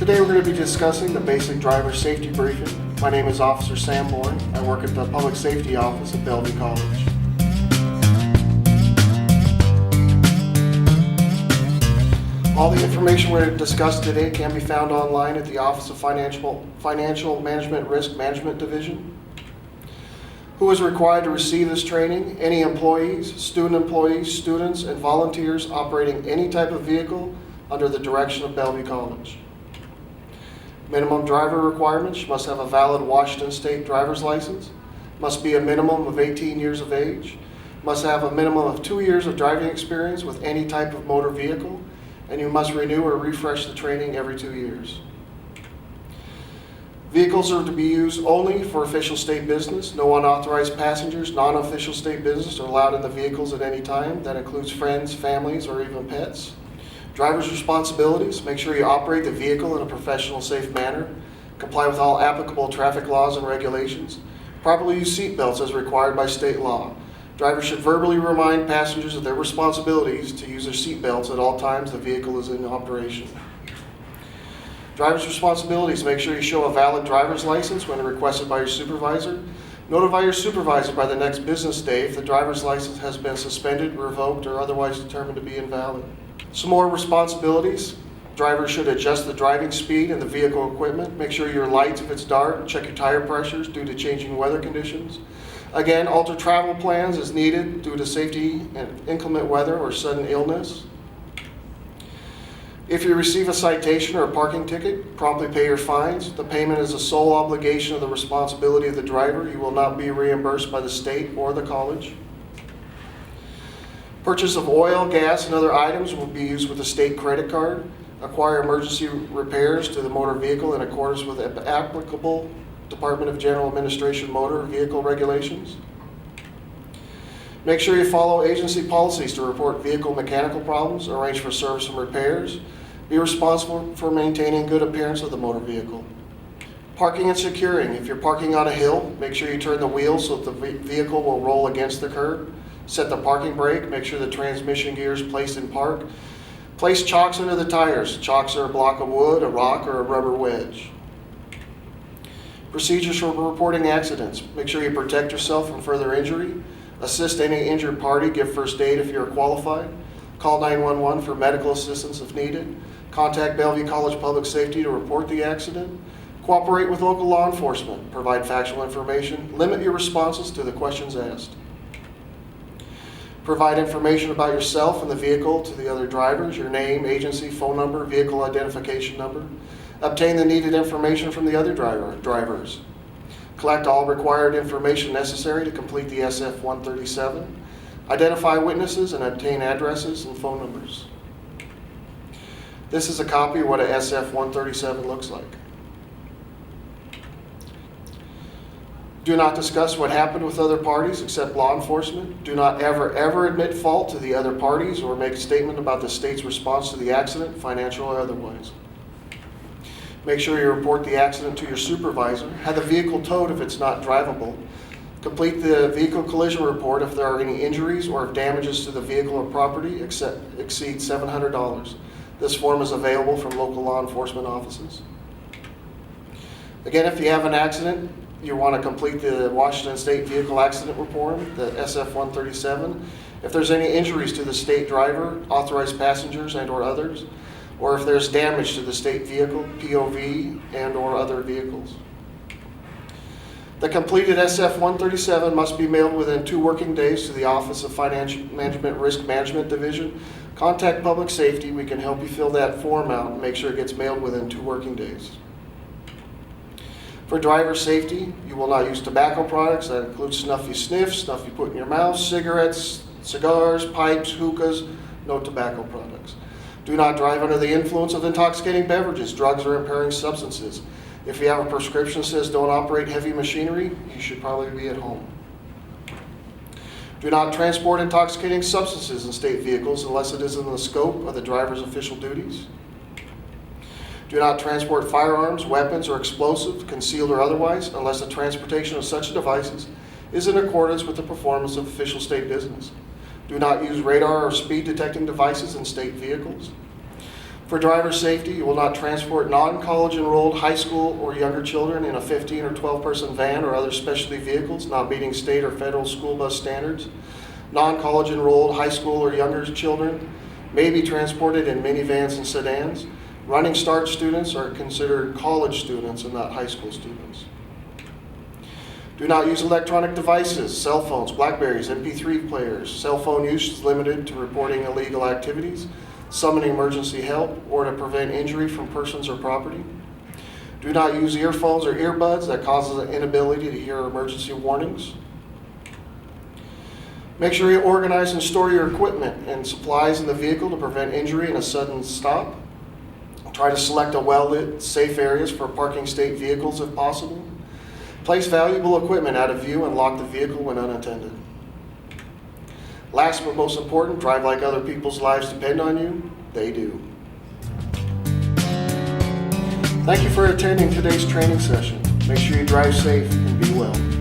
Today we're going to be discussing the basic driver safety briefing. My name is Officer Sam Bourne. I work at the Public Safety Office at Bellevue College. All the information we're going to discuss today can be found online at the Office of Financial Management Risk Management Division. Who is required to receive this training? Any employees, students, and volunteers operating any type of vehicle under the direction of Bellevue College. Minimum driver requirements: you must have a valid Washington State driver's license, must be a minimum of 18 years of age, must have a minimum of 2 years of driving experience with any type of motor vehicle, and you must renew or refresh the training every 2 years. Vehicles are to be used only for official state business. No unauthorized passengers, non-official state business are allowed in the vehicles at any time. That includes friends, families, or even pets. Driver's responsibilities: make sure you operate the vehicle in a professional, safe manner, comply with all applicable traffic laws and regulations, properly use seat belts as required by state law. Drivers should verbally remind passengers of their responsibilities to use their seat belts at all times the vehicle is in operation. Driver's responsibilities: make sure you show a valid driver's license when requested by your supervisor. Notify your supervisor by the next business day if the driver's license has been suspended, revoked, or otherwise determined to be invalid. Some more responsibilities: drivers should adjust the driving speed and the vehicle equipment. Make sure your lights if it's dark. Check your tire pressures due to changing weather conditions. Again, alter travel plans as needed due to safety and inclement weather or sudden illness. If you receive a citation or a parking ticket, promptly pay your fines. The payment is the sole obligation of the responsibility of the driver. You will not be reimbursed by the state or the college. Purchase of oil, gas, and other items will be used with a state credit card. Acquire emergency repairs to the motor vehicle in accordance with applicable Department of General Administration motor vehicle regulations. Make sure you follow agency policies to report vehicle mechanical problems, arrange for service and repairs. Be responsible for maintaining good appearance of the motor vehicle. Parking and securing: if you're parking on a hill, make sure you turn the wheels so that the vehicle will roll against the curb. Set the parking brake, make sure the transmission gear is placed in park. Place chocks under the tires. Chocks are a block of wood, a rock, or a rubber wedge. Procedures for reporting accidents: make sure you protect yourself from further injury. Assist any injured party, give first aid if you're qualified. Call 911 for medical assistance if needed. Contact Bellevue College Public Safety to report the accident. Cooperate with local law enforcement. Provide factual information. Limit your responses to the questions asked. Provide information about yourself and the vehicle to the other drivers: your name, agency, phone number, vehicle identification number. Obtain the needed information from the other drivers. Collect all required information necessary to complete the SF-137. Identify witnesses and obtain addresses and phone numbers. This is a copy of what a SF-137 looks like. Do not discuss what happened with other parties except law enforcement. Do not ever admit fault to the other parties or make a statement about the state's response to the accident, financial or otherwise. Make sure you report the accident to your supervisor. Have the vehicle towed if it's not drivable. Complete the vehicle collision report if there are any injuries or if damages to the vehicle or property exceed $700. This form is available from local law enforcement offices. Again, if you have an accident, you want to complete the Washington State Vehicle Accident Report, the SF-137. If there's any injuries to the state driver, authorized passengers, and or others, or if there's damage to the state vehicle, POV, and or other vehicles. The completed SF-137 must be mailed within 2 working days to the Office of Financial Management Risk Management Division. Contact Public Safety. We can help you fill that form out and make sure it gets mailed within 2 working days. For driver safety, you will not use tobacco products. That includes snuff you sniff, stuff you put in your mouth, cigarettes, cigars, pipes, hookahs, no tobacco products. Do not drive under the influence of intoxicating beverages, drugs, or impairing substances. If you have a prescription that says don't operate heavy machinery, you should probably be at home. Do not transport intoxicating substances in state vehicles unless it is in the scope of the driver's official duties. Do not transport firearms, weapons, or explosives, concealed or otherwise, unless the transportation of such devices is in accordance with the performance of official state business. Do not use radar or speed detecting devices in state vehicles. For driver safety, you will not transport non-college enrolled high school or younger children in a 15 or 12-person van or other specialty vehicles not meeting state or federal school bus standards. Non-college enrolled high school or younger children may be transported in minivans and sedans. Running Start students are considered college students and not high school students. Do not use electronic devices, cell phones, Blackberries, MP3 players. Cell phone use is limited to reporting illegal activities, summoning emergency help, or to prevent injury from persons or property. Do not use earphones or earbuds that causes an inability to hear emergency warnings. Make sure you organize and store your equipment and supplies in the vehicle to prevent injury and a sudden stop. Try to select a well-lit, safe areas for parking state vehicles if possible. Place valuable equipment out of view and lock the vehicle when unattended. Last but most important, drive like other people's lives depend on you. They do. Thank you for attending today's training session. Make sure you drive safe and be well.